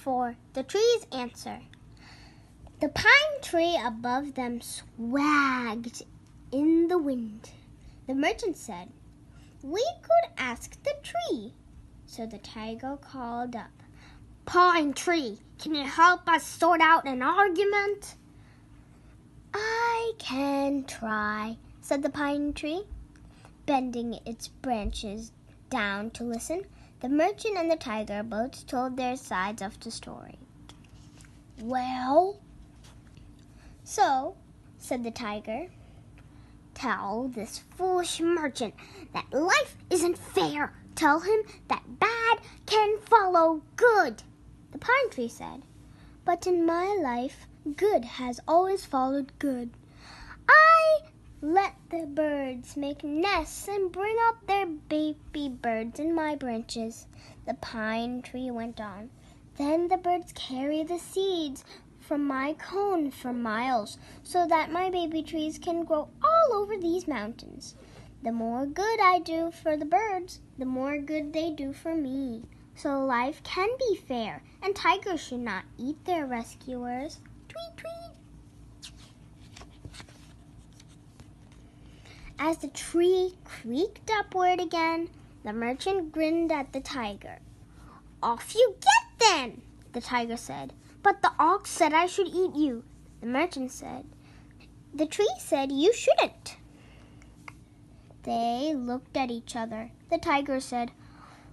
for the tree's answer. The pine tree above them swagged in the wind. The merchant said, "We could ask the tree." So the tiger called up, "Pine tree, can you help us sort out an argument?" "I can try," said the pine tree, bending its branches down to listen. The merchant and the tiger both told their sides of the story. "Well," said the tiger, "tell this foolish merchant that life isn't fair. Tell him that bad can follow good." The pine tree said, "But in my life, good has always followed good. I let the birds make nests and bring up their baby birds in my branches." The pine tree went on, "Then the birds carry the seeds from my cone for miles, so that my baby trees can grow all over these mountains. The more good I do for the birds, the more good they do for me. So life can be fair, and tigers should not eat their rescuers." Tweet, tweet. As the tree creaked upward again, the merchant grinned at the tiger. "Off you get then," the tiger said. "But the ox said I should eat you." The merchant said, "The tree said you shouldn't." They looked at each other. The tiger said,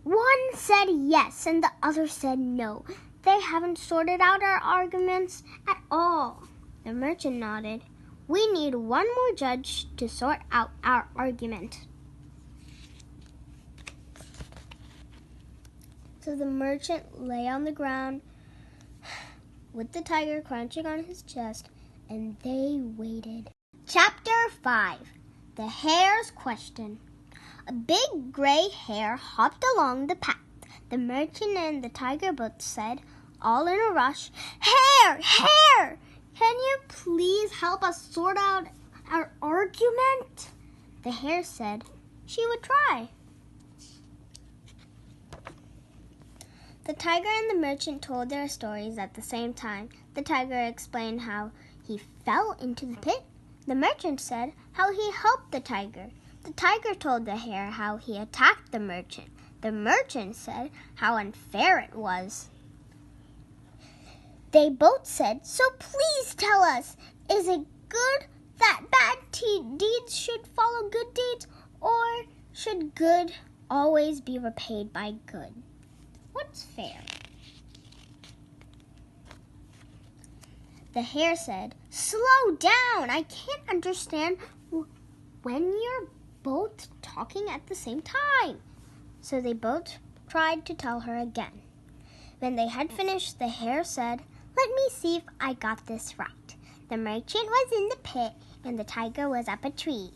"One said yes and the other said no. They haven't sorted out our arguments at all." The merchant nodded. "We need one more judge to sort out our argument." So the merchant lay on the ground with the tiger crouching on his chest, and they waited. Chapter 5. The Hare's Question. A big gray hare hopped along the path. The merchant and the tiger both said, all in a rush, "Hare! Hare! Can you please help us sort out our argument?" The hare said she would try. The tiger and the merchant told their stories at the same time. The tiger explained how he fell into the pit. The merchant said how he helped the tiger. The tiger told the hare how he attacked the merchant. The merchant said how unfair it was. They both said, "So please tell us, is it good that bad deeds should follow good deeds, or should good always be repaid by good? What's fair?" The hare said, "Slow down! I can't understand when you're both talking at the same time." So they both tried to tell her again. When they had finished, the hare said, "Let me see if I got this right. The merchant was in the pit and the tiger was up a tree."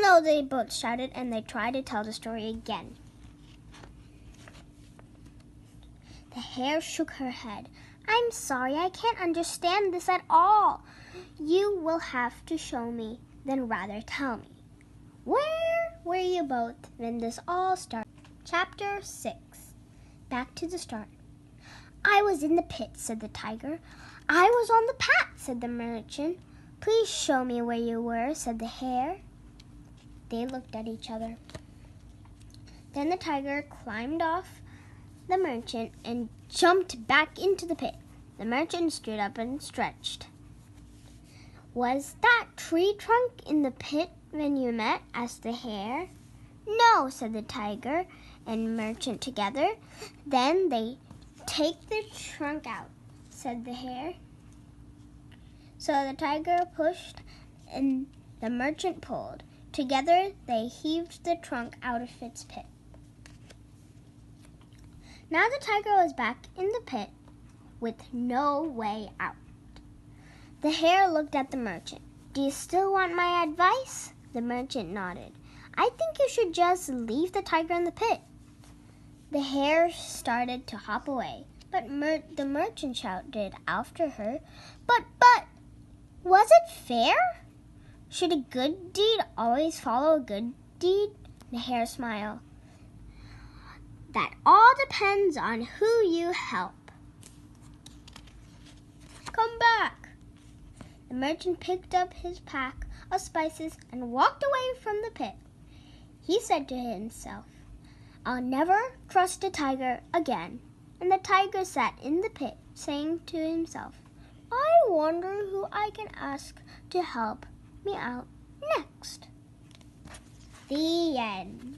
No, they both shouted, and they tried to tell the story again. The hare shook her head. "I'm sorry, I can't understand this at all. You will have to show me, then rather tell me. Where were you both when this all started?" Chapter 6. Back to the start. "I was in the pit," said the tiger. "I was on the path," said the merchant. "Please show me where you were," said the hare. They looked at each other. Then the tiger climbed off the merchant and jumped back into the pit. The merchant stood up and stretched. "Was that tree trunk in the pit when you met?" asked the hare. "No," said the tiger and merchant together. "Then they take the trunk out," said the hare. So the tiger pushed and the merchant pulled. Together they heaved the trunk out of its pit. Now the tiger was back in the pit with no way out. The hare looked at the merchant. "Do you still want my advice?" The merchant nodded. "I think you should just leave the tiger in the pit." The hare started to hop away, but the merchant shouted after her, But, was it fair? Should a good deed always follow a good deed?" The hare smiled. "That all depends on who you help. Come back. The merchant picked up his pack of spices and walked away from the pit. He said to himself, I'll never trust a tiger again. And the tiger sat in the pit, saying to himself, I wonder who I can ask to help me out next. The end.